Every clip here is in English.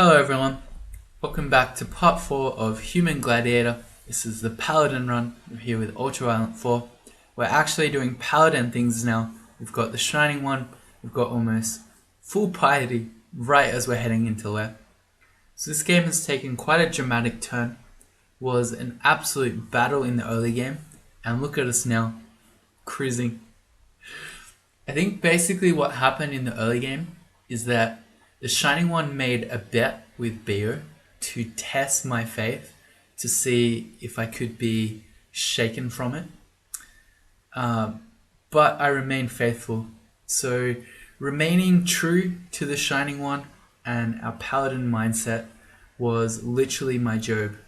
Hello everyone, welcome back to part 4 of Human Gladiator. This is the Paladin run. We're here with Ultra Violent 4. We're actually doing Paladin things now. We've got the Shining One, we've got almost full piety right as we're heading into Lair. So this game has taken quite a dramatic turn. Was an absolute battle in the early game, and look at us now, cruising. I think basically what happened in the early game is that the Shining One made a bet with Bio to test my faith to see if I could be shaken from it. But I remained faithful. So remaining true to the Shining One and our Paladin mindset was literally my Job.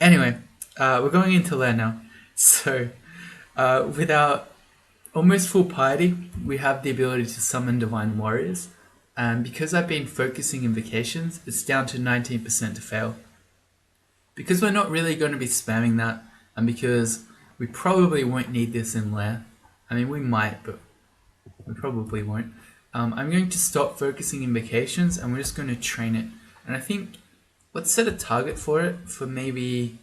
Anyway, we're going into Lair now. So with our almost full piety, we have the ability to summon Divine Warriors, and because I've been focusing invocations, it's down to 19% to fail. Because we're not really going to be spamming that, and because we probably won't need this in Lair, I mean we might, but we probably won't, I'm going to stop focusing invocations and we're just going to train it. And I think, let's set a target for it for maybe,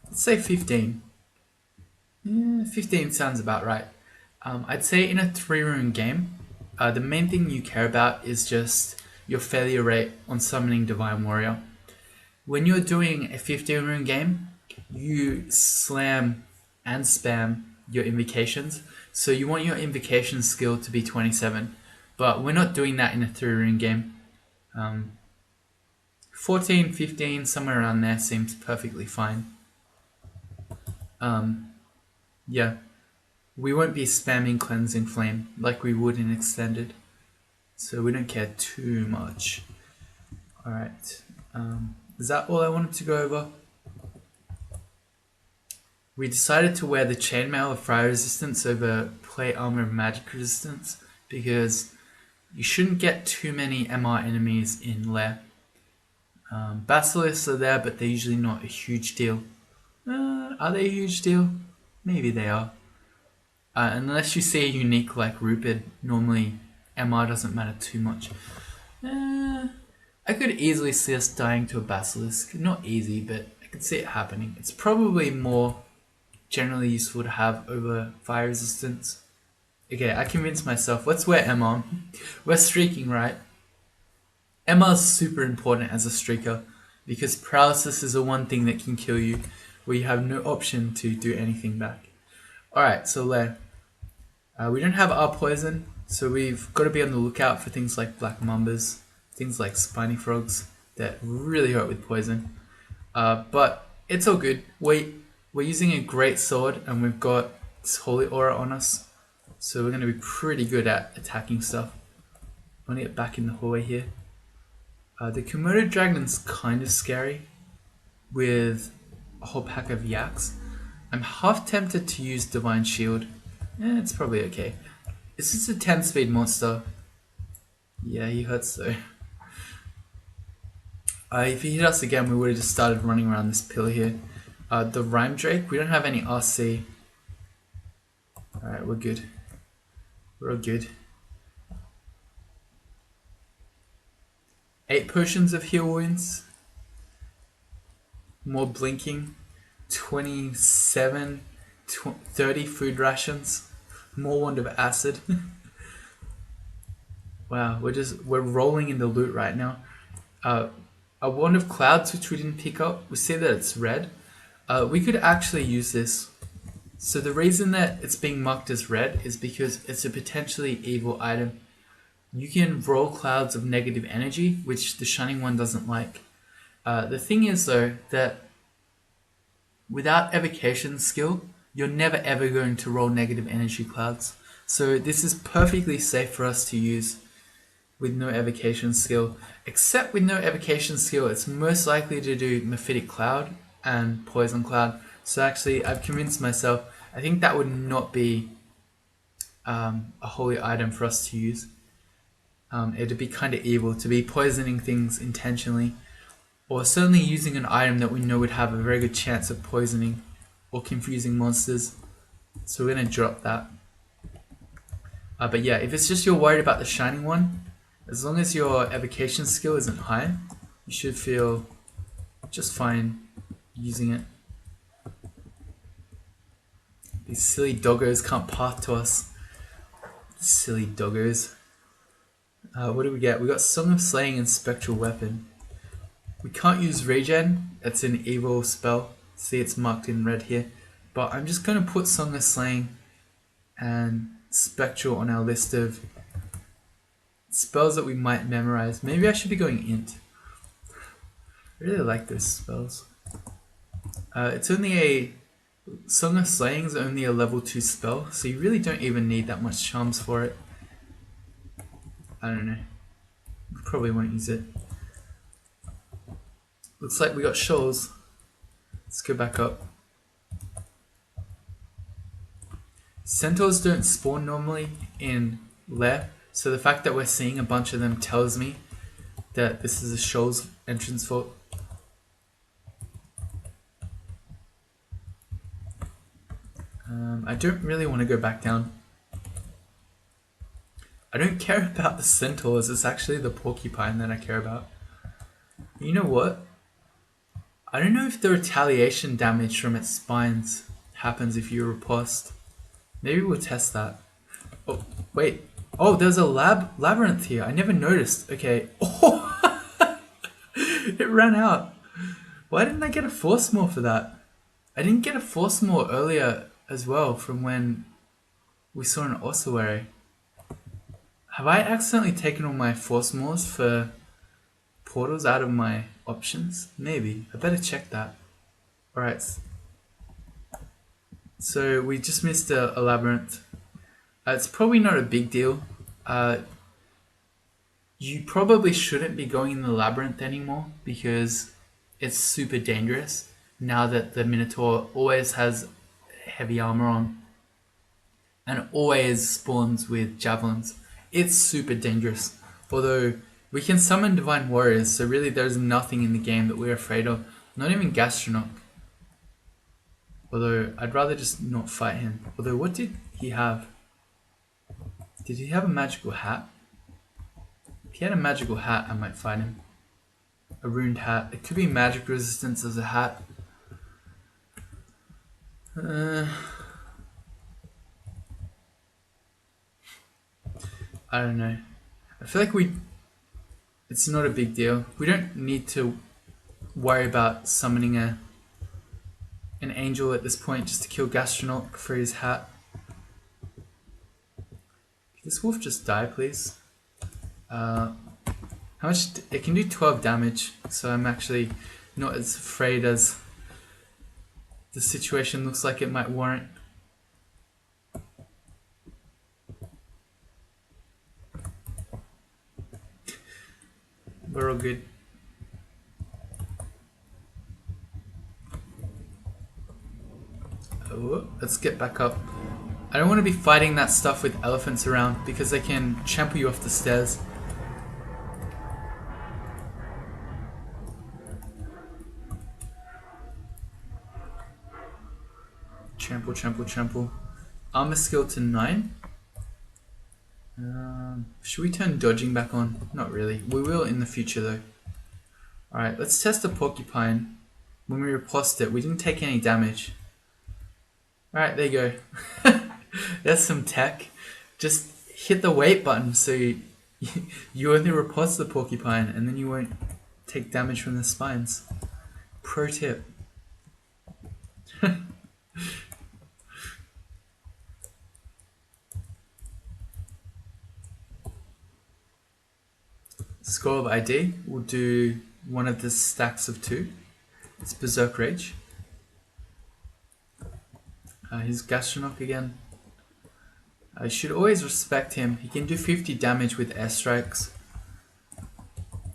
let's say 15. Yeah, 15 sounds about right. I'd say in a 3-rune game, the main thing you care about is just your failure rate on summoning Divine Warrior. When you're doing a 15-rune game, you slam and spam your invocations, so you want your invocation skill to be 27, but we're not doing that in a 3-rune game. 14, 15, somewhere around there seems perfectly fine. Yeah. We won't be spamming Cleansing Flame like we would in Extended, so we don't care too much. Alright, is that all I wanted to go over? We decided to wear the Chainmail of Fire Resistance over Plate Armor of Magic Resistance because you shouldn't get too many MR enemies in Lair. Basilisks are there, but they're usually not a huge deal. Are they a huge deal? Maybe they are. Unless you see a unique like Rupert, normally MR doesn't matter too much. I could easily see us dying to a Basilisk. Not easy, but I could see it happening. It's probably more generally useful to have over Fire Resistance. Okay, I convinced myself, let's wear MR. We're streaking, right? MR is super important as a streaker because paralysis is the one thing that can kill you where you have no option to do anything back. Alright, so Lair. We don't have our poison, so we've got to be on the lookout for things like black mambas, things like spiny frogs that really hurt with poison. But it's all good. We're using a great sword and we've got this holy aura on us, so we're going to be pretty good at attacking stuff. I want to get back in the hallway here. The Komodo dragon's kind of scary with a whole pack of yaks. I'm half tempted to use Divine Shield. It's probably okay. Is this a 10 speed monster? Yeah, he hurts though. If he hit us again, we would have just started running around this pillar here. The Rhyme Drake, we don't have any RC. Alright, we're good. We're all good. 8 potions of heal wounds. More blinking. 27, 30 food rations, more Wand of Acid. Wow, we're rolling in the loot right now. A Wand of Clouds, which we didn't pick up. We see that it's red. We could actually use this. So the reason that it's being marked as red is because it's a potentially evil item. You can roll clouds of negative energy, which the Shining One doesn't like. The thing is though, that without evocation skill, you're never ever going to roll negative energy clouds. So this is perfectly safe for us to use with no evocation skill. Except with no evocation skill, it's most likely to do Mephitic Cloud and Poison Cloud. So actually, I've convinced myself, I think that would not be a holy item for us to use. It'd be kind of evil to be poisoning things intentionally, or certainly using an item that we know would have a very good chance of poisoning or confusing monsters. So we're going to drop that. But yeah, if it's just you're worried about the shining one, as long as your evocation skill isn't high, you should feel just fine using it. These silly doggos can't path to us. Silly doggos. What do we get? We got Song of Slaying and Spectral Weapon. We can't use regen, it's an evil spell. See, it's marked in red here. But I'm just going to put Song of Slaying and Spectral on our list of spells that we might memorize. Maybe I should be going int. I really like those spells. It's only a... Song of Slaying is only a level 2 spell, so you really don't even need that much charms for it. I don't know. Probably won't use it. Looks like we got shoals. Let's go back up. Centaurs don't spawn normally in Lair, so the fact that we're seeing a bunch of them tells me that this is a shoals entrance fault. I don't really want to go back down. I don't care about the centaurs, it's actually the porcupine that I care about. You know what? I don't know if the retaliation damage from its spines happens if you riposte. Maybe we'll test that. Oh, wait. Oh, there's a labyrinth here. I never noticed. Okay. Oh, it ran out. Why didn't I get a force more for that? I didn't get a force more earlier as well from when we saw an ossuary. Have I accidentally taken all my force mores for portals out of my options? Maybe. I better check that. Alright. So we just missed a labyrinth. It's probably not a big deal. You probably shouldn't be going in the labyrinth anymore because it's super dangerous now that the Minotaur always has heavy armor on and always spawns with javelins. It's super dangerous. Although we can summon divine warriors, so really there's nothing in the game that we're afraid of. Not even Gastronach. Although I'd rather just not fight him. Although what did he have? Did he have a magical hat? If he had a magical hat, I might fight him. A runed hat. It could be magic resistance as a hat. I don't know. I feel like it's not a big deal. We don't need to worry about summoning an angel at this point just to kill Gastronach for his hat. Can this wolf just die, please? How much? It can do 12 damage, so I'm actually not as afraid as the situation looks like it might warrant. We're all good. Oh, let's get back up. I don't want to be fighting that stuff with elephants around because they can trample you off the stairs. Trample, trample, trample. Armor skill to 9. Should we turn dodging back on? Not really. We will in the future though. Alright, let's test the porcupine. When we riposted it, we didn't take any damage. Alright, there you go. That's some tech. Just hit the wait button so you only riposte the porcupine and then you won't take damage from the spines. Pro tip. Score of ID, we'll do one of the stacks of 2. It's Berserk Rage. He's Gastronach again. I should always respect him. He can do 50 damage with airstrikes.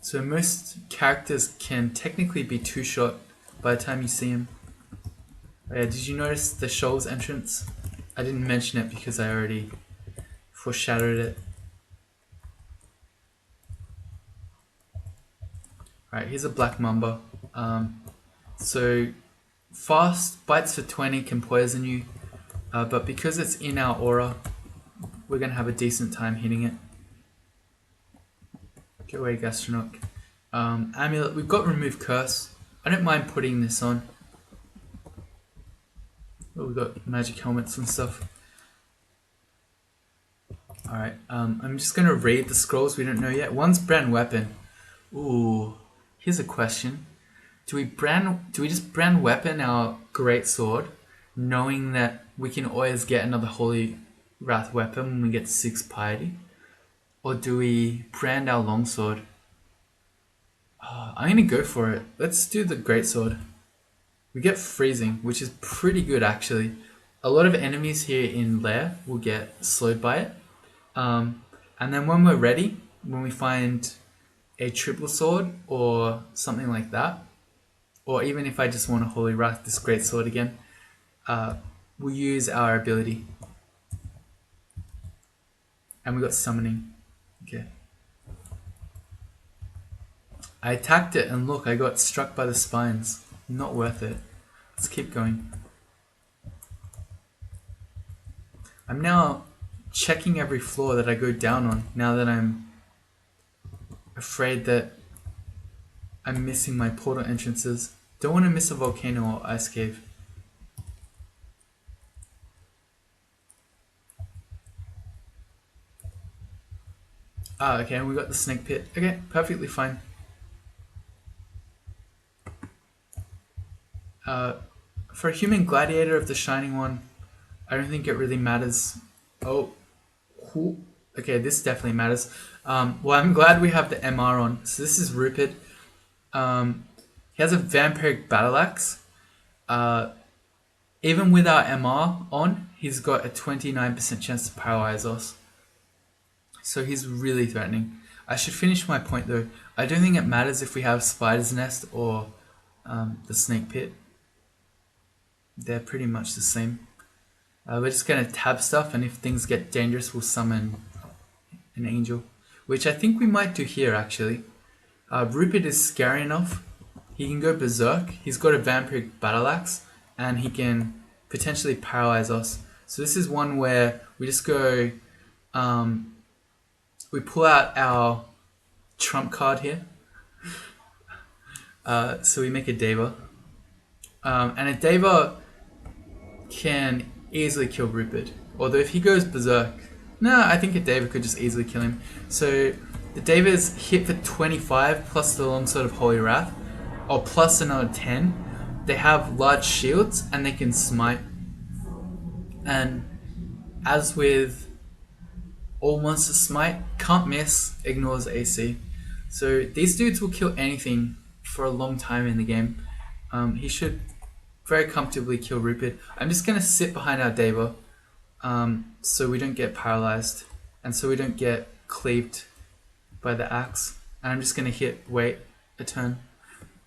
So most characters can technically be 2-shot by the time you see him. Did you notice the Shoals entrance? I didn't mention it because I already foreshadowed it. Alright, here's a Black Mamba. So fast, bites for 20, can poison you. But because it's in our aura, we're going to have a decent time hitting it. Get away, Gastronaut. Amulet, we've got Remove Curse. I don't mind putting this on. Oh, we've got magic helmets and stuff. Alright, I'm just going to raid the scrolls we don't know yet. One's brand weapon. Ooh, here's a question. Do we just brand weapon our great sword, knowing that we can always get another Holy Wrath weapon when we get 6 piety? Or do we brand our longsword? I'm going to go for it. Let's do the greatsword. We get freezing, which is pretty good actually. A lot of enemies here in Lair will get slowed by it. And then when we're ready, when we find a triple sword or something like that, or even if I just want to Holy Wrath this greatsword again, we'll use our ability. And we got summoning. Okay. I attacked it and look, I got struck by the spines. Not worth it. Let's keep going. I'm now checking every floor that I go down on, now that I'm afraid that I'm missing my portal entrances. Don't want to miss a volcano or ice cave. Ah, okay, we got the snake pit. Okay, perfectly fine. For a Human Gladiator of the Shining One, I don't think it really matters. Oh, cool. Okay, this definitely matters. Well, I'm glad we have the MR on. So this is Rupert. He has a Vampiric Battle Axe. Even with our MR on, he's got a 29% chance to paralyze us. So he's really threatening. I should finish my point though. I don't think it matters if we have Spider's Nest or the Snake Pit. They're pretty much the same. We're just going to tab stuff, and if things get dangerous, we'll summon an angel. Which I think we might do here, actually. Rupert is scary enough. He can go berserk. He's got a Vampiric Battle Axe, and he can potentially paralyze us. So this is one where we just go... we pull out our trump card here. So we make a Deva. And a Deva can easily kill Rupert. Although if he goes berserk, no, I think a Deva could just easily kill him. So the Devas hit for 25 plus the longsword of Holy Wrath, or plus another 10. They have large shields and they can smite. And as with all monster smite, can't miss, ignores AC. So these dudes will kill anything for a long time in the game. He should very comfortably kill Rupert. I'm just going to sit behind our Deva so we don't get paralyzed and so we don't get cleaved by the axe. And I'm just going to hit wait a turn.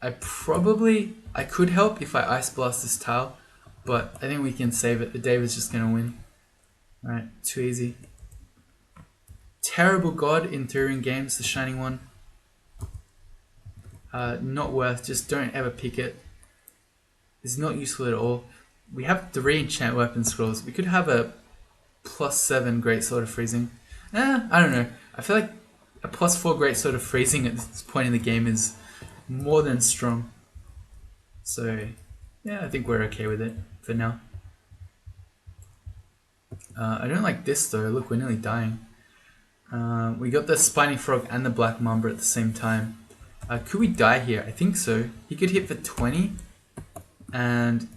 I could help if I Ice Blast this tile, but I think we can save it. The Deva's just going to win. Alright, too easy. Terrible God in Turing games, the Shining One. Not worth, just don't ever pick it. It's not useful at all. We have 3 enchant weapon scrolls. We could have a +7 Great Sword of Freezing. I don't know. I feel like a +4 Great Sword of Freezing at this point in the game is more than strong. So, yeah, I think we're okay with it for now. I don't like this though. Look, we're nearly dying. We got the Spiny Frog and the Black Mamba at the same time. Could we die here? I think so. He could hit for 20. And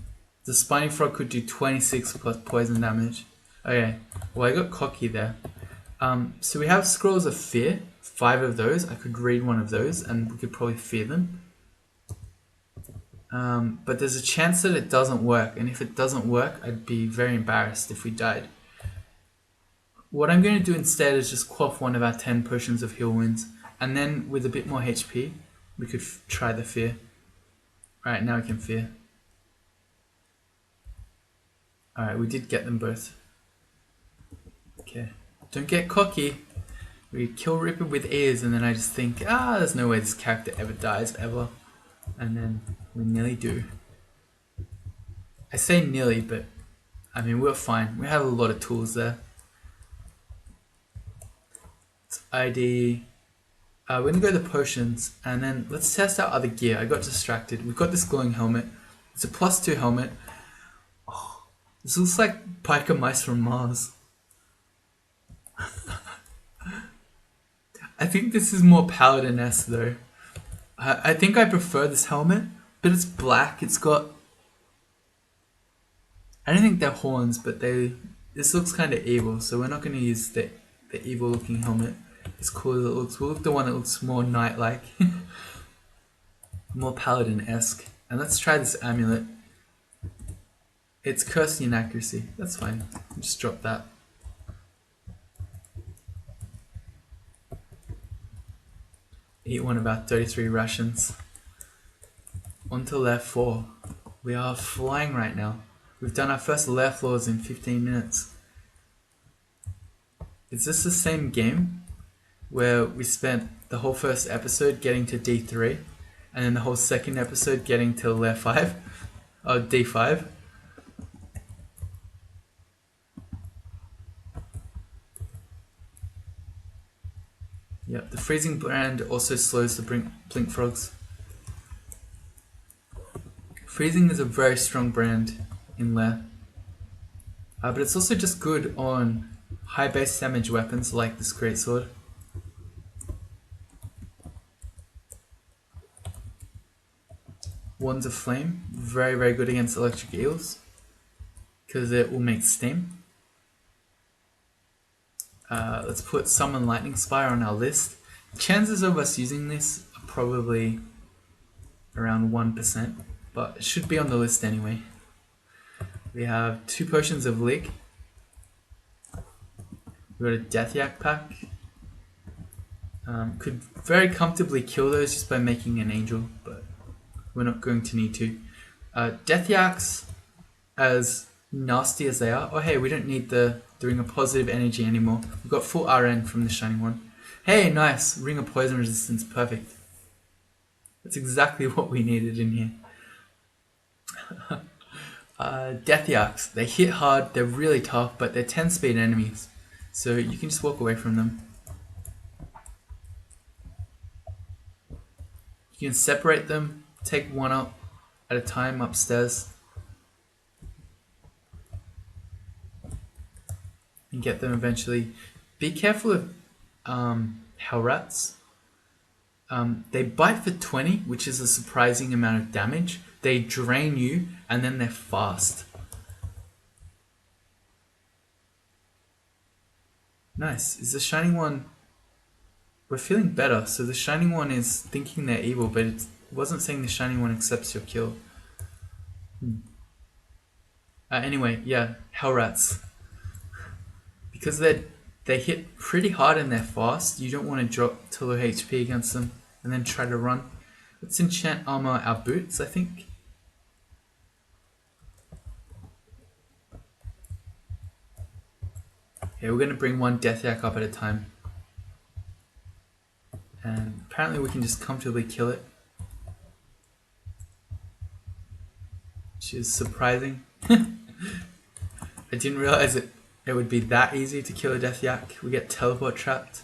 the Spiny Frog could do 26 plus poison damage. Okay, well I got cocky there. So we have Scrolls of Fear, 5 of those. I could read one of those and we could probably fear them. But there's a chance that it doesn't work, and if it doesn't work, I'd be very embarrassed if we died. What I'm going to do instead is just quaff one of our 10 potions of heal wounds, and then with a bit more HP, we could try the fear. Alright, now we can fear. Alright, we did get them both. Okay, don't get cocky. We kill Ripper with ears, and then I just think, there's no way this character ever dies, ever. And then we nearly do. I say nearly, but I mean, we're fine. We have a lot of tools there. ID. We're gonna go to potions, and then let's test out other gear. I got distracted. We've got this glowing helmet. It's a +2 helmet. Oh, this looks like piker mice from Mars. I think this is more paladin-esque though. I think I prefer this helmet, but it's black. It's got... I don't think they're horns, but this looks kind of evil, so we're not going to use the evil looking helmet. As cool as it looks, we'll look the one that looks more knight-like. More paladin-esque. And let's try this amulet. It's cursed inaccuracy. That's fine. Just drop that. Eat one about 33 rations. On to Lair 4. We are flying right now. We've done our first Lair floors in 15 minutes. Is this the same game where we spent the whole first episode getting to D3 and then the whole second episode getting to Lair 5? Oh, D5? Yep, the freezing brand also slows the blink frogs. Freezing is a very strong brand in Lair. But it's also just good on high base damage weapons like this greatsword. Wands of Flame, very very good against electric eels because it will make steam. Let's put Summon Lightning Spire on our list. Chances of us using this are probably around 1%, but it should be on the list anyway. We have 2 potions of Leak. We got a Death Yak pack. Could very comfortably kill those just by making an angel, but we're not going to need to. Death Yaks, as nasty as they are. Oh hey, we don't need the Ring of Positive Energy anymore. We've got full RN from the Shining One. Hey, nice! Ring of Poison Resistance, perfect. That's exactly what we needed in here. Death Yaks, they hit hard, they're really tough, but they're 10 speed enemies. So you can just walk away from them. You can separate them, take one up at a time upstairs. And get them eventually. Be careful of hell rats. They bite for 20, which is a surprising amount of damage. They drain you, and then they're fast. Nice. Is the Shining One... We're feeling better. So the Shining One is thinking they're evil, but it wasn't saying the Shining One accepts your kill. Anyway, yeah, hell rats. Because they hit pretty hard and they're fast, you don't want to drop to low HP against them and then try to run. Let's enchant armor our boots, I think. Yeah, we're going to bring one Death Yak up at a time. And apparently we can just comfortably kill it. Which is surprising. I didn't realize it would be that easy to kill a Death Yak. We get teleport trapped,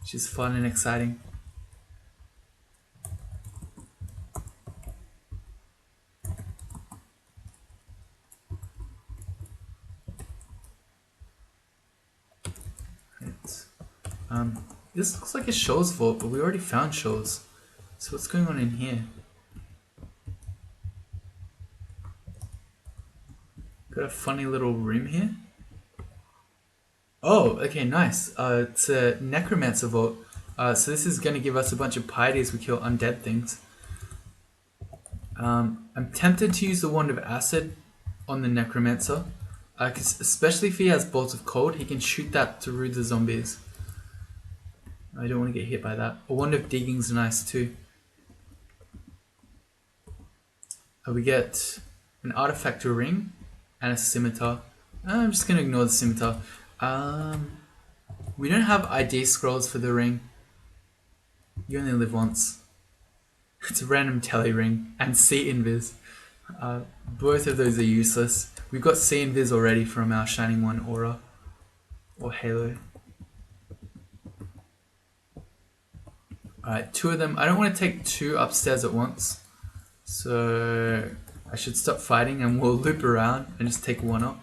which is fun and exciting. Right. This looks like a Shoal's vault, but we already found Shoals. So what's going on in here? Got a funny little room here. Oh, okay, nice. It's a Necromancer vault. So this is going to give us a bunch of piety as we kill undead things. I'm tempted to use the Wand of Acid on the Necromancer. Cause especially if he has Bolts of Cold, he can shoot that through the zombies. I don't want to get hit by that. A Wand of Digging's nice too. We get an Artifactor Ring and a Scimitar. I'm just going to ignore the Scimitar. We don't have ID scrolls for the ring. You only live once. It's a random tele ring and C invis. Both of those are useless. We've got C invis already from our Shining One aura or halo. Alright, 2 of them. I don't want to take 2 upstairs at once. So I should stop fighting and we'll loop around and just take 1 up.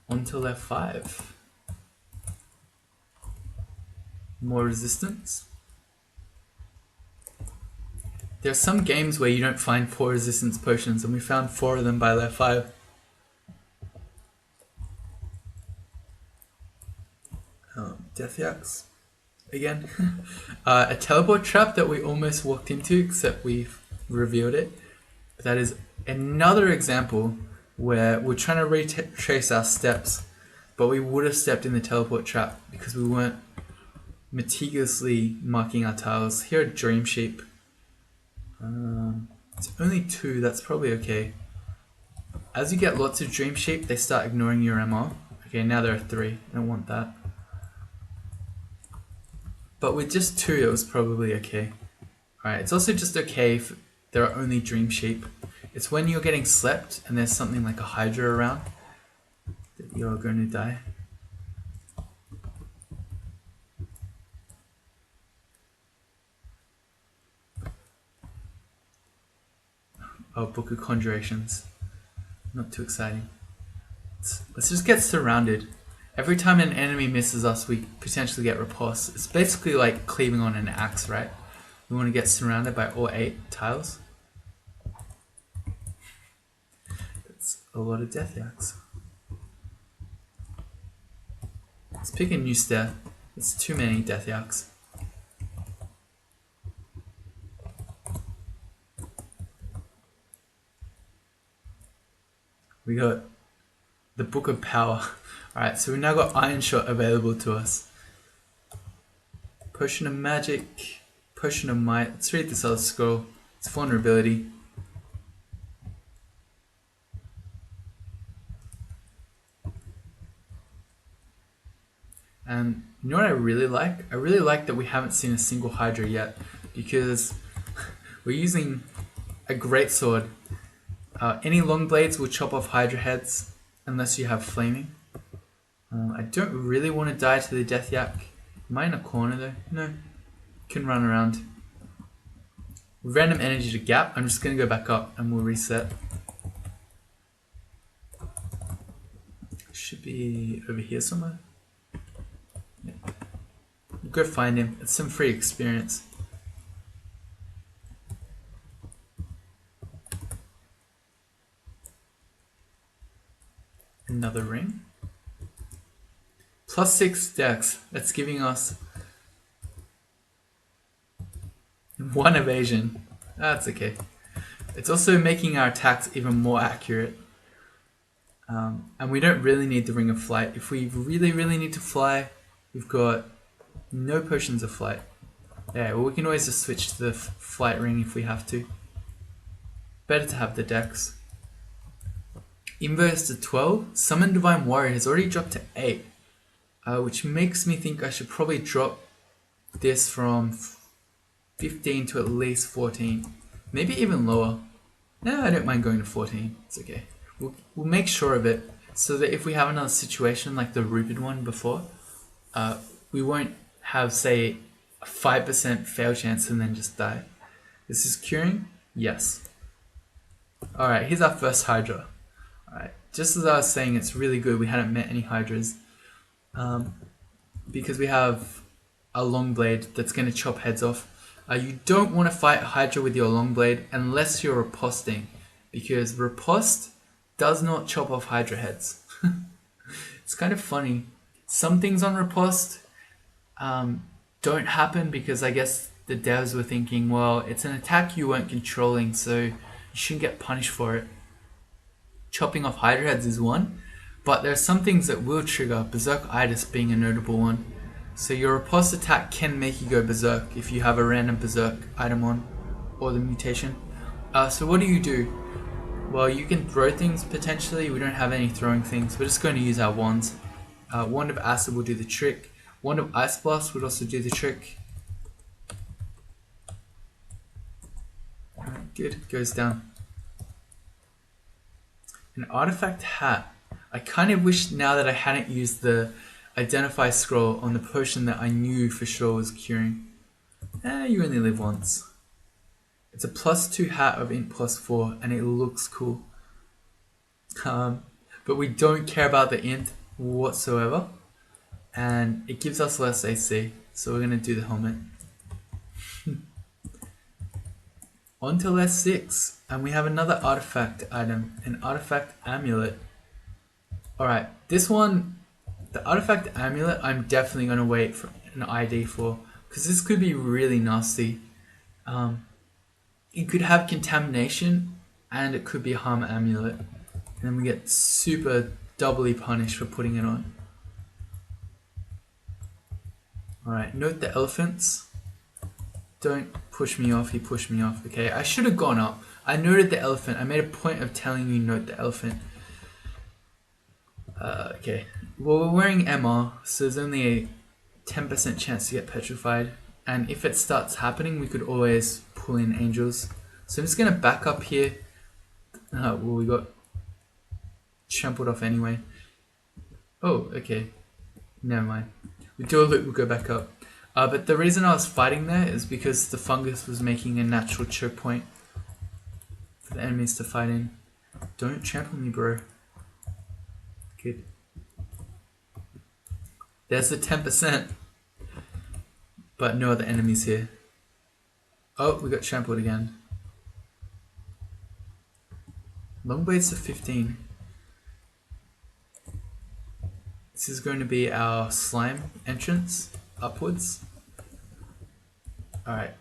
On to left 5. More resistance. There are some games where you don't find 4 resistance potions, and we found 4 of them by left 5. Death Yaks. Again. A teleport trap that we almost walked into, except we've revealed it. But that is another example where we're trying to retrace our steps, but we would have stepped in the teleport trap because we weren't meticulously marking our tiles. Here are Dream Sheep. It's only 2, that's probably okay. As you get lots of Dream Sheep, they start ignoring your MR. Okay, now there are 3. I don't want that. But with just 2, it was probably okay. Alright, it's also just okay if there are only Dream Sheep. It's when you're getting slept and there's something like a Hydra around that you're going to die. Oh, Book of Conjurations. Not too exciting. Let's just get surrounded. Every time an enemy misses us, we potentially get repulsed. It's basically like cleaving on an axe, right? We want to get surrounded by all 8 tiles. That's a lot of Death Yaks. Let's pick a new stair. It's too many Death Yaks. We got the Book of Power. Alright, so we've now got Iron Shot available to us. Potion of Magic, Potion of Might. Let's read this other scroll. It's Vulnerability. And you know what I really like? I really like that we haven't seen a single Hydra yet, because we're using a greatsword. Any long blades will chop off Hydra heads unless you have flaming. I don't really want to die to the Death Yak. Am I in a corner though? No. Can run around. Random energy to gap. I'm just going to go back up and we'll reset. Should be over here somewhere. Yeah. We'll go find him. It's some free experience. Another ring. +6 dex. That's giving us 1 evasion. That's okay. It's also making our attacks even more accurate. And we don't really need the Ring of Flight. If we really need to fly, we've got no potions of flight. Yeah, well, we can always just switch to the flight ring if we have to. Better to have the dex. Inverse to 12. Summon Divine Warrior has already dropped to 8. Which makes me think I should probably drop this from 15 to at least 14. Maybe even lower. No, I don't mind going to 14. It's okay. We'll make sure of it so that if we have another situation like the rooted one before, we won't have, say, a 5% fail chance and then just die. This is curing? Yes. Alright, here's our first Hydra. Alright, just as I was saying, it's really good we hadn't met any Hydras. Because we have a long blade that's going to chop heads off. You don't want to fight Hydra with your long blade unless you're riposting, because riposte does not chop off Hydra heads. It's kind of funny. Some things on riposte don't happen because I guess the devs were thinking, well, it's an attack you weren't controlling, so you shouldn't get punished for it. Chopping off Hydra heads is one. But there are some things that will trigger, Berserk-itis being a notable one. So your riposte attack can make you go berserk if you have a random berserk item on, or the mutation. So what do? Well, you can throw things potentially. We don't have any throwing things. We're just going to use our wands. Wand of Acid will do the trick. Wand of Ice Blast would also do the trick. Good, goes down. An artifact hat. I kind of wish now that I hadn't used the identify scroll on the potion that I knew for sure was curing. You only live once. It's a +2 hat of int +4 and it looks cool. But we don't care about the int whatsoever. And it gives us less AC. So we're going to do the helmet. On to less 6. And we have another artifact item. An artifact amulet. Alright, this one, the artifact amulet, I'm definitely going to wait for an ID for. Because this could be really nasty. It could have contamination and it could be harm amulet. And then we get super doubly punished for putting it on. Alright, note the elephants. Don't push me off, he pushed me off. Okay, I should have gone up. I noted the elephant. I made a point of telling you note the elephant. Okay, well we're wearing MR, so there's only a 10% chance to get petrified. And if it starts happening, we could always pull in angels. So I'm just going to back up here. Well, we got trampled off anyway. Oh, okay. Never mind. We do a loop, we'll go back up. But the reason I was fighting there is because the fungus was making a natural choke point for the enemies to fight in. Don't trample me, bro. Good. There's the 10%. But no other enemies here. Oh, we got trampled again. Long blades to 15. This is going to be our slime entrance upwards. Alright.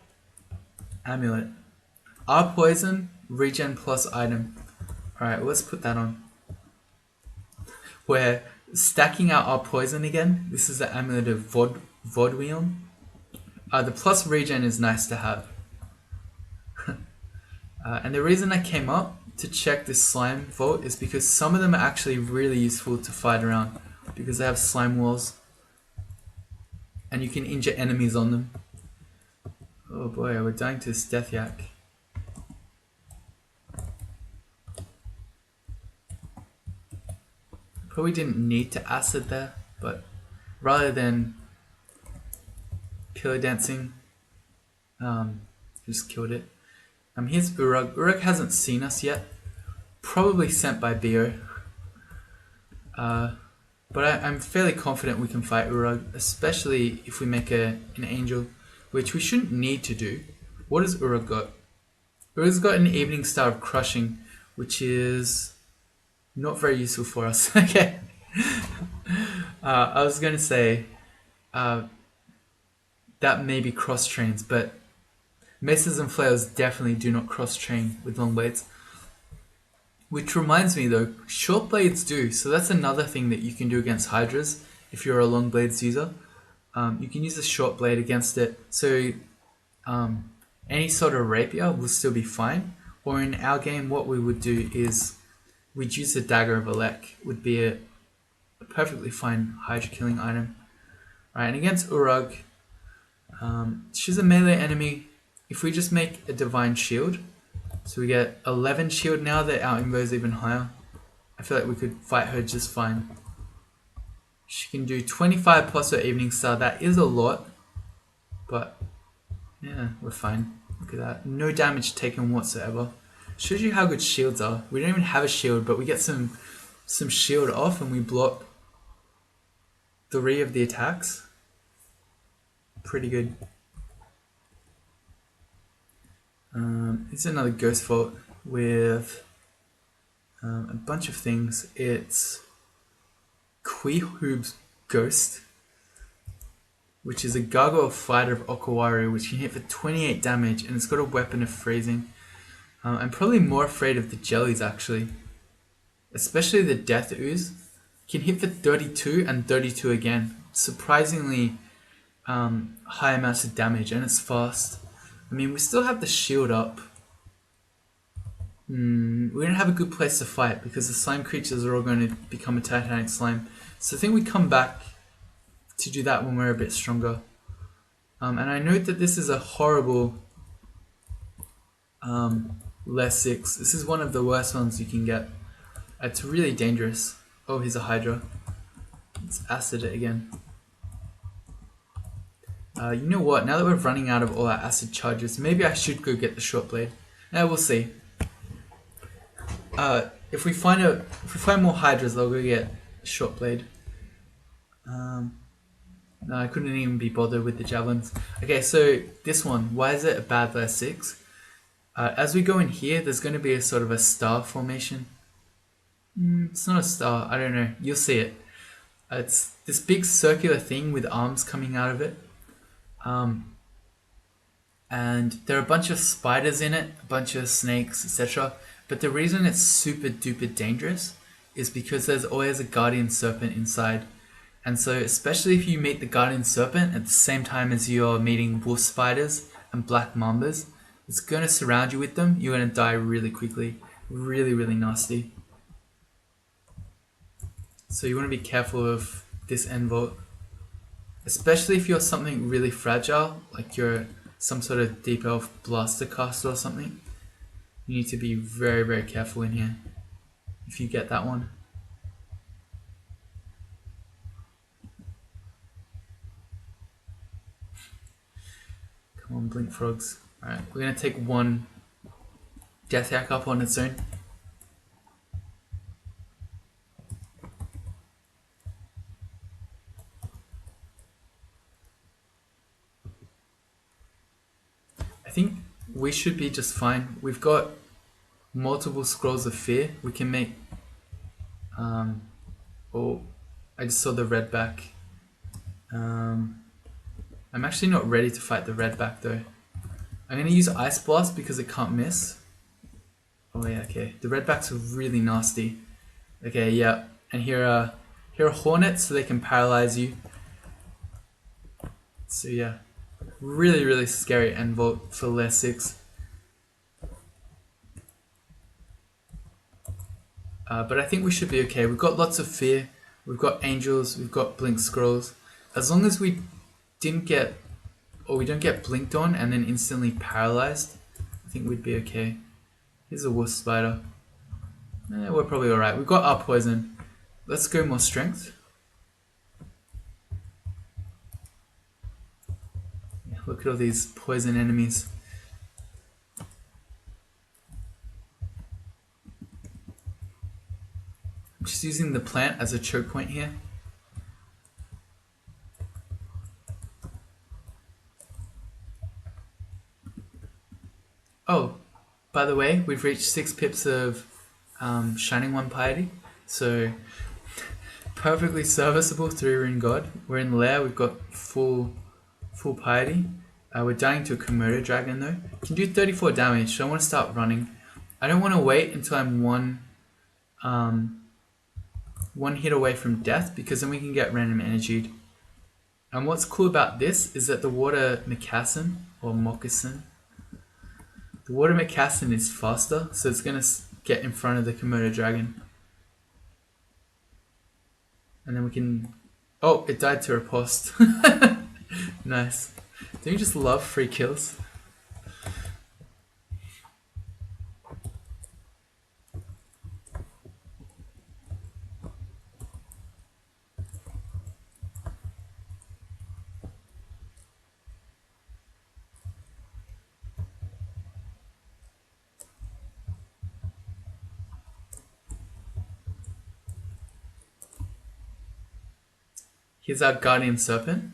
Amulet. Our poison, regen plus item. Alright, let's put that on. We're stacking out our poison again. This is the amulet of Vodwion. The plus regen is nice to have. And the reason I came up to check this slime vault is because some of them are actually really useful to fight around because they have slime walls and you can injure enemies on them. Oh boy, we're dying to this death yak. Probably didn't need to acid there, but rather than pillar dancing, just killed it. Here's Urug. Urug hasn't seen us yet. Probably sent by Bio. But I'm fairly confident we can fight Urug, especially if we make an angel, which we shouldn't need to do. What has Urug got? Urug's got an evening star of crushing, which is not very useful for us. Okay. I was going to say that may be cross trains, but maces and flails definitely do not cross train with long blades. Which reminds me though, short blades do. So that's another thing that you can do against hydras if you're a long blades user. You can use a short blade against it. So any sort of rapier will still be fine. Or in our game, what we would do is we'd use the dagger of Alek. Would be a perfectly fine hydra killing item. Right, and against Urug, she's a melee enemy. If we just make a divine shield, so we get 11 shield now that our invo is even higher, I feel like we could fight her just fine. She can do 25 plus her evening star. That is a lot, but yeah, we're fine. Look at that. No damage taken whatsoever. Shows you how good shields are. We don't even have a shield, but we get some shield off and we block 3 of the attacks. Pretty good. It's another ghost vault with a bunch of things. It's Quihub's Ghost, which is a gargoyle fighter of Okawaru, which can hit for 28 damage, and it's got a weapon of freezing. I'm probably more afraid of the jellies actually, especially the Death Ooze. Can hit for 32 and 32 again. Surprisingly high amounts of damage, and it's fast. I mean, we still have the shield up. We don't have a good place to fight because the slime creatures are all going to become a Titanic slime. So I think we come back to do that when we're a bit stronger. And I note that this is a horrible Lair 6. This is one of the worst ones you can get. It's really dangerous. Oh, here's a Hydra. Let's acid it again. You know what? Now that we're running out of all our acid charges, maybe I should go get the short blade. We'll see. If we find more Hydras, I'll go get a short blade. No, I couldn't even be bothered with the javelins. Okay, so this one, why is it a bad Lair 6? As we go in here, there's going to be a sort of a star formation. It's not a star, I don't know. You'll see it. It's this big circular thing with arms coming out of it. And there are a bunch of spiders in it, a bunch of snakes, etc. But the reason it's super duper dangerous is because there's always a guardian serpent inside. And so especially if you meet the guardian serpent at the same time as you're meeting wolf spiders and black mambas, it's going to surround you with them. You're going to die really quickly. Really, really nasty. So you want to be careful of this end vault. Especially if you're something really fragile, like you're some sort of deep elf blaster caster or something. You need to be very, very careful in here if you get that one. Come on, blink frogs. Alright, we're going to take one death yak up on its own. I think we should be just fine. We've got multiple scrolls of fear. We can make... oh, I just saw the redback. I'm actually not ready to fight the redback though. I'm going to use Ice Blast because it can't miss. Oh yeah, okay. The redbacks are really nasty. Okay, yeah. And here are hornets so they can paralyze you. So yeah. Really, really scary end vault for Lair 6. But I think we should be okay. We've got lots of fear. We've got angels. We've got blink scrolls. As long as we don't get blinked on and then instantly paralyzed, I think we'd be okay. Here's a wolf spider. We're probably alright. We've got our poison. Let's go more strength. Yeah, look at all these poison enemies. I'm just using the plant as a choke point here. Oh, by the way, we've reached 6 pips of Shining One piety, so perfectly serviceable 3-rune god. We're in Lair, we've got full piety. We're dying to a Komodo dragon though. Can do 34 damage, so I want to start running. I don't want to wait until I'm one hit away from death, because then we can get random energied. And what's cool about this is that the water moccasin, or moccasin, the water moccasin is faster, so it's going to get in front of the Komodo dragon. And then we can... Oh, it died to riposte. Nice. Don't you just love free kills? Here's our guardian serpent.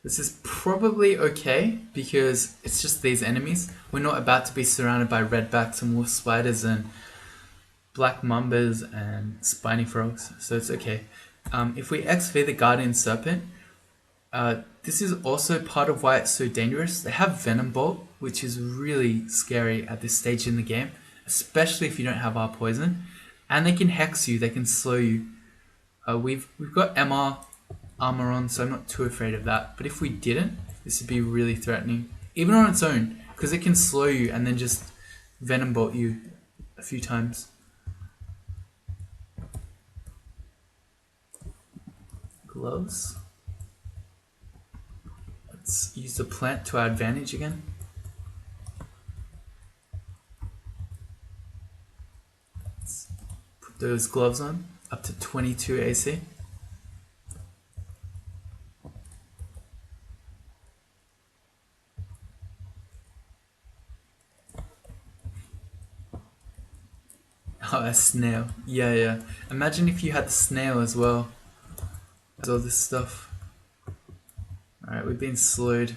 This is probably okay because it's just these enemies. We're not about to be surrounded by redbacks and wolf spiders and black mambas and spiny frogs, so it's okay. If we XV the guardian serpent, this is also part of why it's so dangerous. They have venom bolt, which is really scary at this stage in the game, especially if you don't have our poison, and they can hex you, they can slow you. We've got MR armor on, so I'm not too afraid of that. But if we didn't, this would be really threatening, even on its own, because it can slow you and then just venom bolt you a few times. Gloves. Let's use the plant to our advantage again. Let's put those gloves on, up to 22 AC. Oh, a snail. Yeah. Imagine if you had the snail as well. All this stuff. Alright, we've been slowed.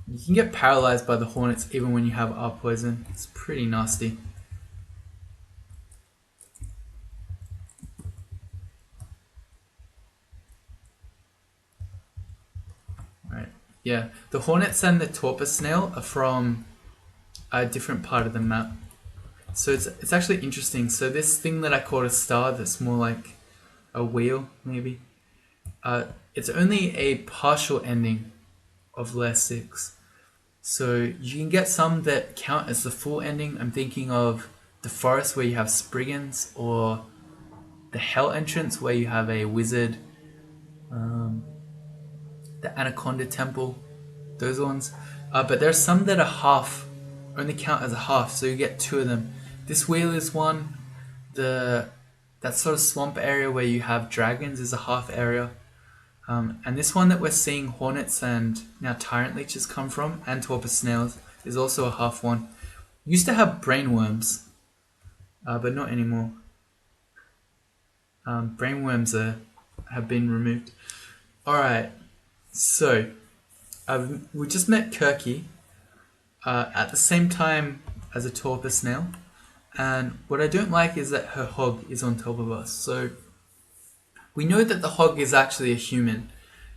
You can get paralyzed by the hornets even when you have R poison. It's pretty nasty. Alright, yeah. The hornets and the torpor snail are from a different part of the map. So it's actually interesting. So this thing that I called a star that's more like a wheel, maybe. It's only a partial ending of Lair 6. So you can get some that count as the full ending. I'm thinking of the forest where you have Spriggans, or the Hell entrance where you have a wizard, the Anaconda Temple, those ones. But there's some that are half, only count as a half, so you get 2 of them. This wheel is one. That sort of swamp area where you have dragons is a half area. And this one that we're seeing hornets and now tyrant leeches come from, and torpor snails, is also a half one. Used to have brainworms, but not anymore. Brainworms have been removed. Alright, so we just met Kirky at the same time as a torpor snail. And what I don't like is that her hog is on top of us. So we know that the hog is actually a human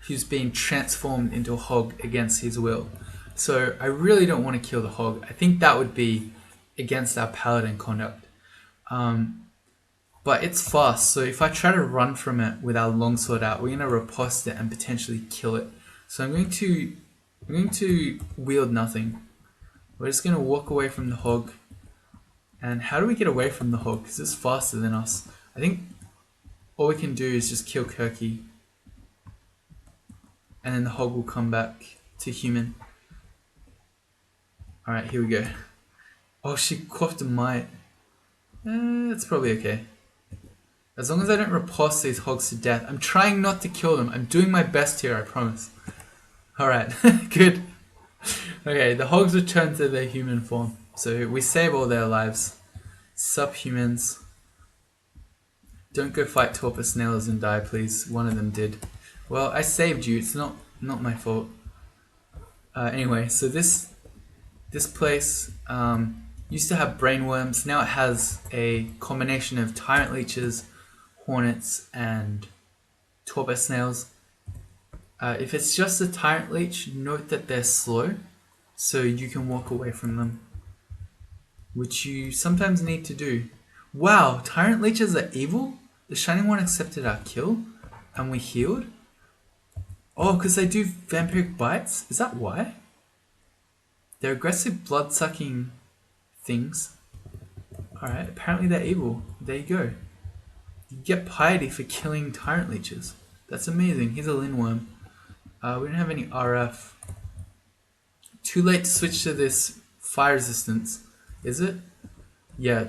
who's been transformed into a hog against his will. So I really don't want to kill the hog. I think that would be against our paladin conduct. But it's fast, so if I try to run from it with our longsword out, we're going to riposte it and potentially kill it. So I'm going to wield nothing. We're just going to walk away from the hog. And how do we get away from the hog? Because it's faster than us. I think all we can do is just kill Kirky. And then the hog will come back to human. Alright, here we go. Oh, she coughed a mite. It's probably okay. As long as I don't riposte these hogs to death. I'm trying not to kill them. I'm doing my best here, I promise. Alright, good. Okay, the hogs return to their human form. So we save all their lives. Subhumans. Don't go fight torpor snails and die, please. One of them did. Well, I saved you. It's not my fault. Anyway, so this place used to have brainworms. Now it has a combination of tyrant leeches, hornets, and torpor snails. If it's just a tyrant leech, note that they're slow, so you can walk away from them, which you sometimes need to do. Wow, tyrant leeches are evil? The Shining One accepted our kill, and we healed? Oh, because they do vampiric bites? Is that why? They're aggressive blood-sucking things. Alright, apparently they're evil. There you go. You get piety for killing tyrant leeches. That's amazing. Here's a lindworm. We don't have any RF. Too late to switch to this fire resistance, is it? Yeah,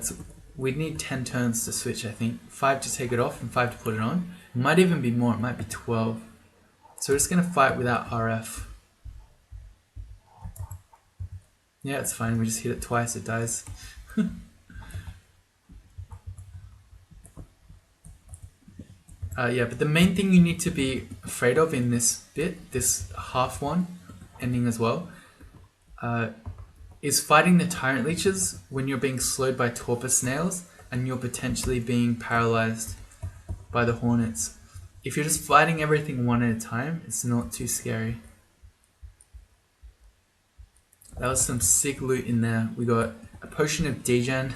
we'd need 10 turns to switch, I think. 5 to take it off and 5 to put it on. It might even be more, it might be 12. So we're just going to fight without RF. Yeah, it's fine, we just hit it twice, it dies. Yeah, but the main thing you need to be afraid of in this bit, this half one, ending as well, is fighting the tyrant leeches when you're being slowed by torpor snails and you're potentially being paralyzed by the hornets. If you're just fighting everything one at a time, it's not too scary. That was some sick loot in there. We got a potion of degen,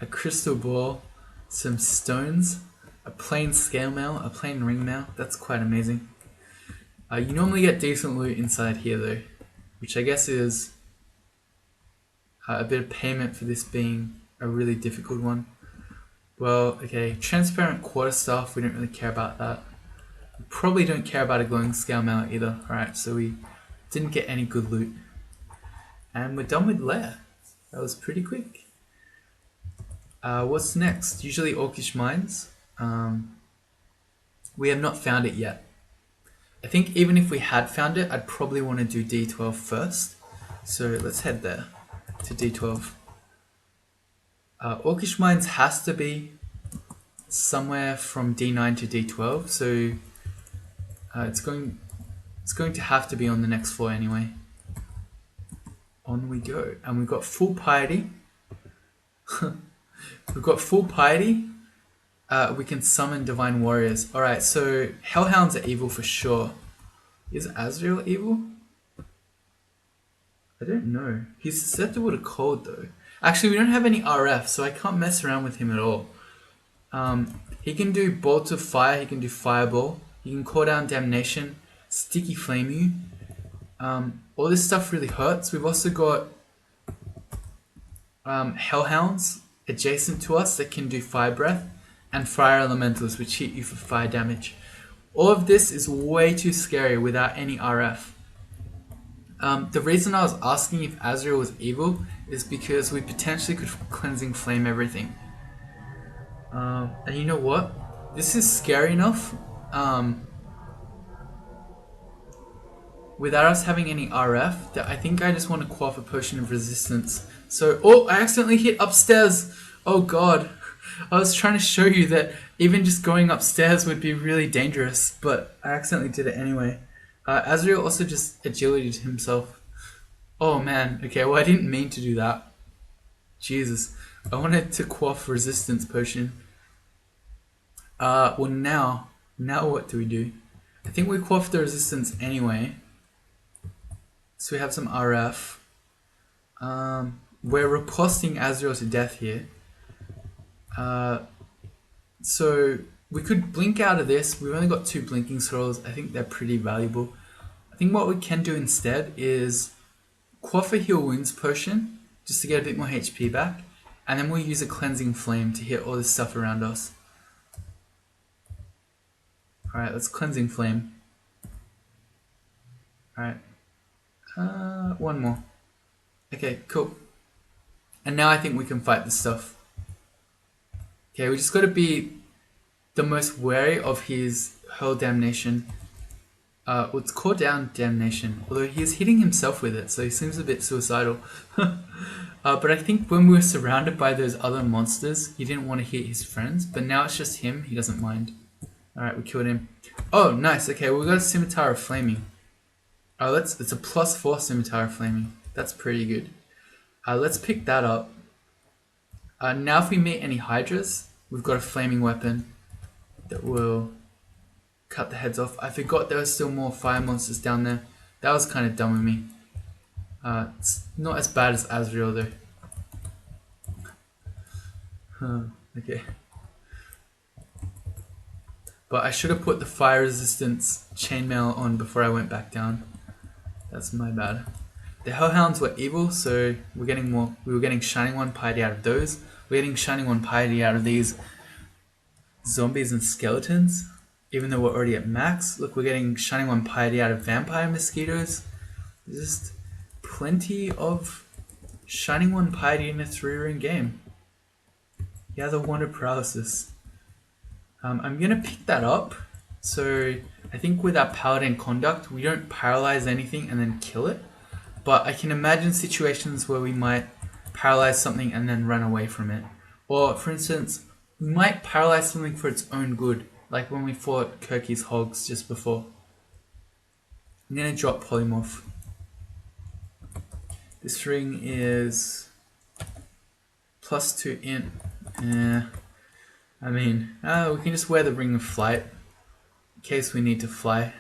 a crystal ball, some stones, a plain scale mail, a plain ring mail. That's quite amazing. You normally get decent loot inside here though, which I guess is a bit of payment for this being a really difficult one. Well, okay, transparent quarterstaff, we don't really care about that. Probably don't care about a glowing scale mail either. Alright, so we didn't get any good loot. And we're done with Lair. That was pretty quick. What's next? Usually Orcish Mines. We have not found it yet. I think even if we had found it, I'd probably want to do D12 first. So let's head there to D12. Orcish Mines has to be somewhere from D9 to D12, so it's going to have to be on the next floor anyway. On we go, and we've got full piety. We've got full piety. We can summon divine warriors. All right, so hellhounds are evil for sure. Is Azrael evil? I don't know. He's susceptible to cold though. Actually, we don't have any RF, so I can't mess around with him at all. He can do bolt of fire. He can do fireball. He can call down damnation, sticky flame you. All this stuff really hurts. We've also got hellhounds adjacent to us that can do fire breath, and fire elementals which hit you for fire damage. All of this is way too scary without any RF. The reason I was asking if Azrael was evil is because we potentially could cleansing flame everything. And you know what? This is scary enough without us having any RF that I think I just want to quaff a potion of resistance. So, oh, I accidentally hit upstairs. Oh god. I was trying to show you that even just going upstairs would be really dangerous, but I accidentally did it anyway. Azrael also just agility'd himself. Oh man, okay, well I didn't mean to do that. Jesus. I wanted to quaff resistance potion. Well now what do we do? I think we quaff the resistance anyway. So we have some RF. We're riposting Azrael to death here. So we could blink out of this. We've only got 2 blinking scrolls. I think they're pretty valuable. I think what we can do instead is quaff a heal wounds potion just to get a bit more HP back, and then we'll use a cleansing flame to hit all this stuff around us. Alright, let's cleansing flame. Alright. One more. Okay, cool. And now I think we can fight this stuff. Okay, we just gotta be the most wary of his hurl damnation. Let's call down damnation, although he's hitting himself with it, so he seems a bit suicidal. But I think when we were surrounded by those other monsters, he didn't want to hit his friends, but now it's just him, he doesn't mind. Alright, we killed him. Oh, nice, okay, well, we got a Scimitar of Flaming. It's a +4 Scimitar of Flaming. That's pretty good. Let's pick that up. Now if we meet any Hydras, we've got a flaming weapon that will cut the heads off. I forgot there were still more fire monsters down there. That was kind of dumb of me. It's not as bad as Azrael though. Okay. But I should have put the fire resistance chainmail on before I went back down. That's my bad. The Hellhounds were evil, so we're getting more. We were getting Shining One Piety out of those. We're getting Shining One Piety out of these zombies and skeletons, even though we're already at max. Look, we're getting Shining One Piety out of vampire mosquitoes. There's just plenty of Shining One Piety in a 3-ring game. Yeah, the Wonder Paralysis. I'm gonna pick that up. So I think with our Paladin conduct, we don't paralyze anything and then kill it. But I can imagine situations where we might paralyze something and then run away from it. Or, for instance, we might paralyze something for its own good, like when we fought Kirky's Hogs just before. I'm going to drop Polymorph. This ring is +2 int. I mean, we can just wear the Ring of Flight in case we need to fly.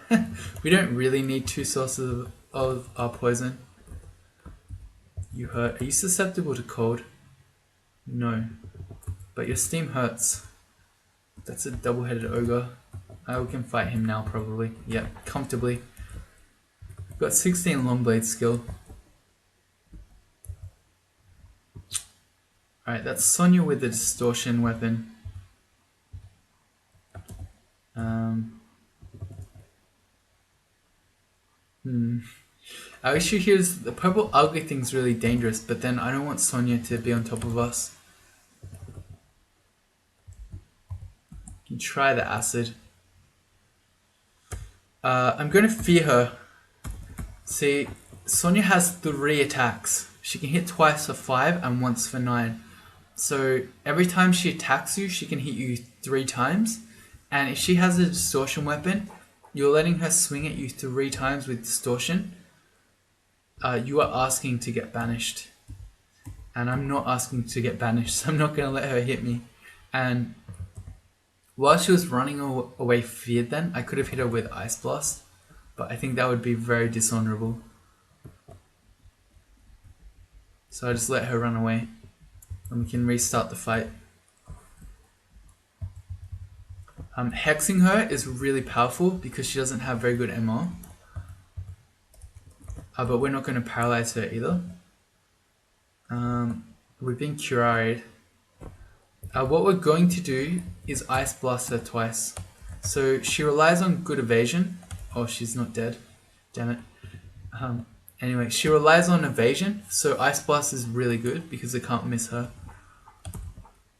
We don't really need 2 sources of our poison. You hurt. Are you susceptible to cold? No. But your steam hurts. That's a double-headed ogre. We can fight him now probably. Yeah, comfortably. We've got 16 Longblade skill. Alright, that's Sonya with the distortion weapon. Our issue here is the purple ugly thing's really dangerous, but then I don't want Sonya to be on top of us. You can try the acid. I'm going to fear her. See, Sonya has 3 attacks. She can hit twice for 5 and once for 9. So every time she attacks you, she can hit you 3 times. And if she has a distortion weapon, you're letting her swing at you 3 times with distortion. You are asking to get banished. And I'm not asking to get banished, so I'm not going to let her hit me. And while she was running away feared then, I could have hit her with Ice Blast. But I think that would be very dishonorable. So I just let her run away. And we can restart the fight. Hexing her is really powerful because she doesn't have very good MR. But we're not going to paralyze her either. We've been curaried. What we're going to do is Ice Blast her twice. So she relies on good evasion. Oh, she's not dead. Damn it. Anyway, she relies on evasion. So Ice Blast is really good because it can't miss her.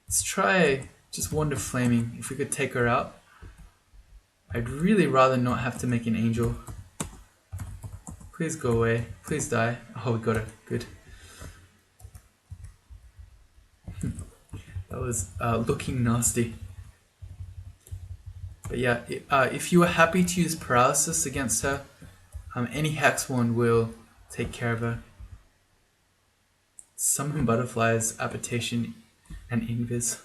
Let's try just Wand of Flaming. If we could take her out. I'd really rather not have to make an angel. Please go away. Please die. Oh, we got her. Good. That was looking nasty. But yeah, if you are happy to use paralysis against her, any hex wand will take care of her. Summon butterflies, appetition, and invis.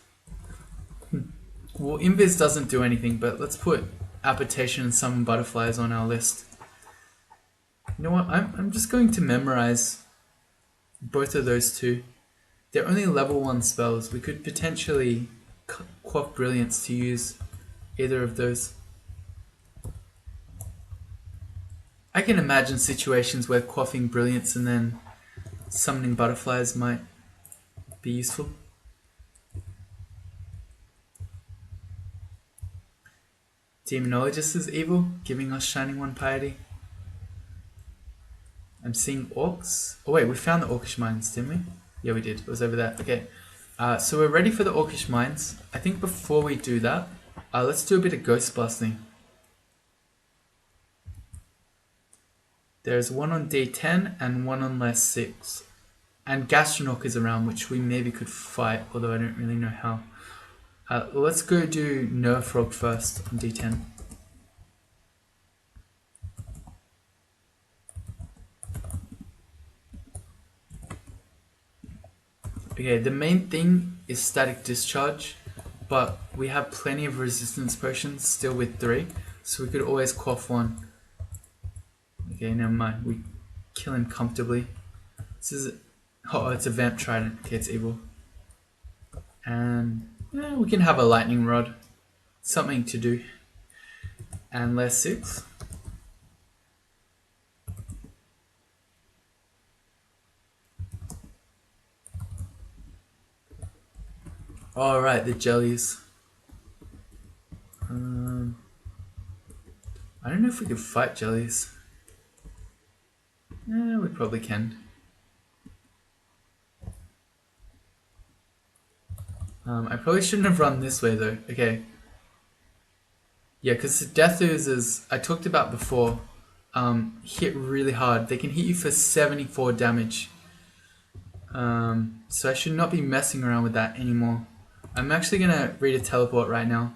Well, invis doesn't do anything, but let's put appetition and summon butterflies on our list. You know what? I'm just going to memorize both of those two. They're only level 1 spells. We could potentially quaff brilliance to use either of those. I can imagine situations where quaffing brilliance and then summoning butterflies might be useful. Demonologist is evil, giving us Shining One piety. I'm seeing orcs. Oh wait, we found the orcish mines, didn't we? Yeah, we did. It was over there. Okay. So we're ready for the orcish mines. I think before we do that, let's do a bit of ghost blasting. There's one on D10 and one on Lair 6. And Gastronok is around, which we maybe could fight, although I don't really know how. Let's go do Nerfrog first on D10. Okay, the main thing is static discharge, but we have plenty of resistance potions still with 3, so we could always quaff 1. Okay, never mind. We kill him comfortably. This is it's a vamp trident. Okay, it's evil. And we can have a lightning rod. Something to do. And Lair 6. Alright, the jellies. I don't know if we could fight jellies. We probably can. I probably shouldn't have run this way though. Okay. Yeah, because the death oozes I talked about before hit really hard. They can hit you for 74 damage. So I should not be messing around with that anymore. I'm actually going to read a teleport right now.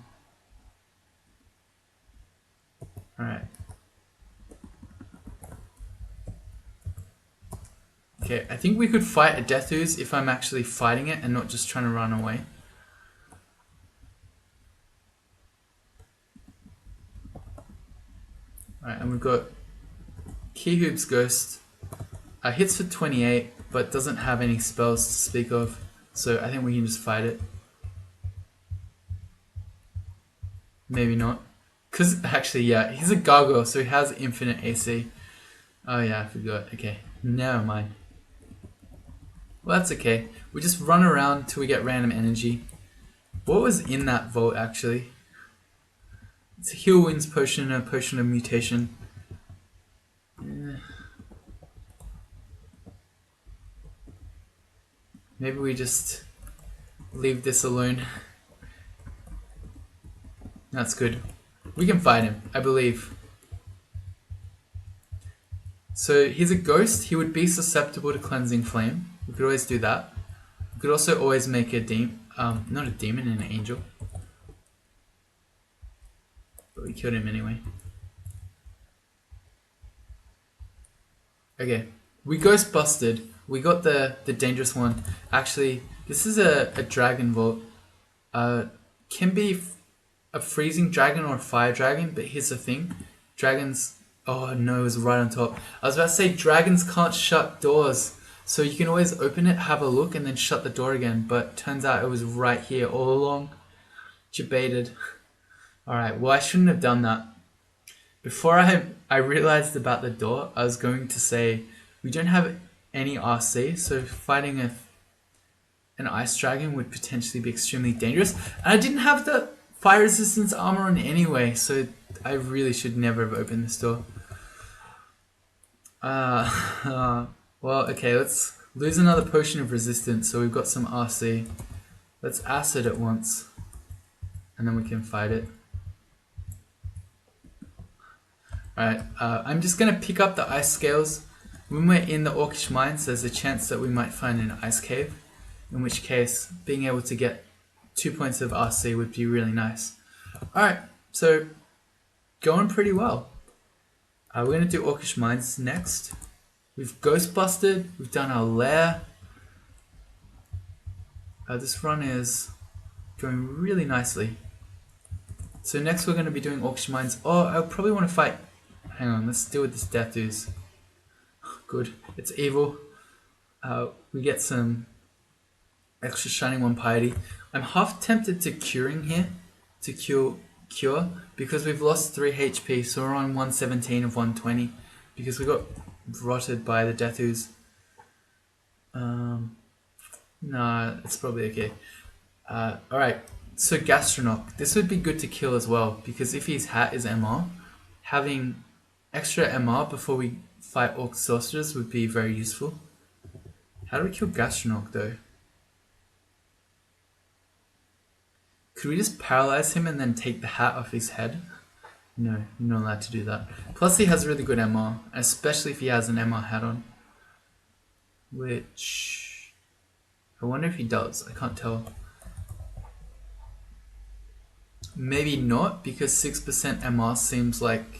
Alright. Okay, I think we could fight a death ooze if I'm actually fighting it and not just trying to run away. Alright, and we've got Keyhoob's Ghost. Hits for 28, but doesn't have any spells to speak of, so I think we can just fight it. Maybe not. Because, actually, yeah, he's a gargoyle, so he has infinite AC. Oh yeah, I forgot. Okay, never mind. Well, that's okay. We just run around till we get random energy. What was in that vault, actually? It's a Heal Winds potion and a potion of mutation. Maybe we just leave this alone. That's good. We can fight him, I believe. So he's a ghost. He would be susceptible to cleansing flame. We could always do that. We could also always make a not a demon, an angel. But we killed him anyway. Okay, we ghost busted. We got the dangerous one. Actually, this is a dragon vault. Can be a freezing dragon or a fire dragon, but here's the thing. Dragons... Oh no, it was right on top. I was about to say dragons can't shut doors. So you can always open it, have a look, and then shut the door again. But turns out it was right here all along. Debated. Alright, well I shouldn't have done that. Before I realized about the door, I was going to say we don't have any RC, so fighting an ice dragon would potentially be extremely dangerous. And I didn't have the fire resistance armor on anyway, so I really should never have opened this door. Well, okay, let's lose another potion of resistance, so we've got some RC. Let's acid it once, and then we can fight it. Alright, I'm just going to pick up the ice scales. When we're in the Orcish Mines, there's a chance that we might find an ice cave, in which case being able to get 2 points of RC would be really nice. Alright, so going pretty well. We're going to do Orcish Mines next. We've ghost busted, we've done our lair. This run is going really nicely. So next we're going to be doing Orcish Mines. Oh, I probably want to fight... Hang on, let's deal with this Death Ooze. Good, it's evil. We get some extra Shining One piety. I'm half tempted to curing here, to cure, because we've lost 3 HP, so we're on 117 of 120, because we got rotted by the Death Ooze. Nah, it's probably okay. Alright, so Gastronoc. This would be good to kill as well, because if his hat is MR, having extra MR before we fight Orc Sorcerers would be very useful. How do we kill Gastronoc though? Could we just paralyze him and then take the hat off his head? No, you're not allowed to do that. Plus he has really good MR, especially if he has an MR hat on. Which... I wonder if he does, I can't tell. Maybe not, because 6% MR seems like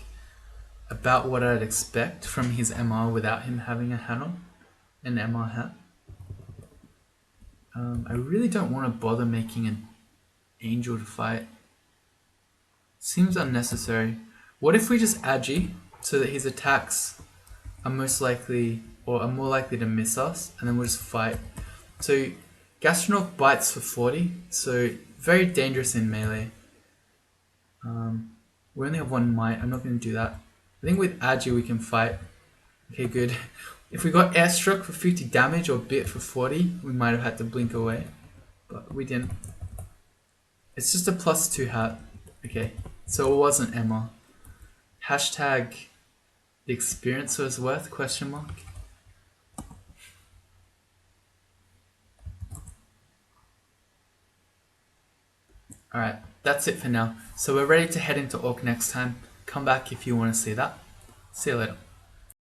about what I'd expect from his MR without him having a hat on. An MR hat. I really don't want to bother making an angel to fight. Seems unnecessary. What if we just agi so that his attacks are most likely or are more likely to miss us, and then we'll just fight. So Gastronoc bites for 40, so very dangerous in melee. We only have 1 might, I'm not going to do that. I think with agi we can fight. Okay, good. If we got airstruck for 50 damage or bit for 40, we might have had to blink away, but we didn't. It's just a +2 hat. Okay, so it wasn't MR. Hashtag the experience was worth, question mark. Alright, that's it for now. So we're ready to head into Orc next time. Come back if you want to see that. See you later.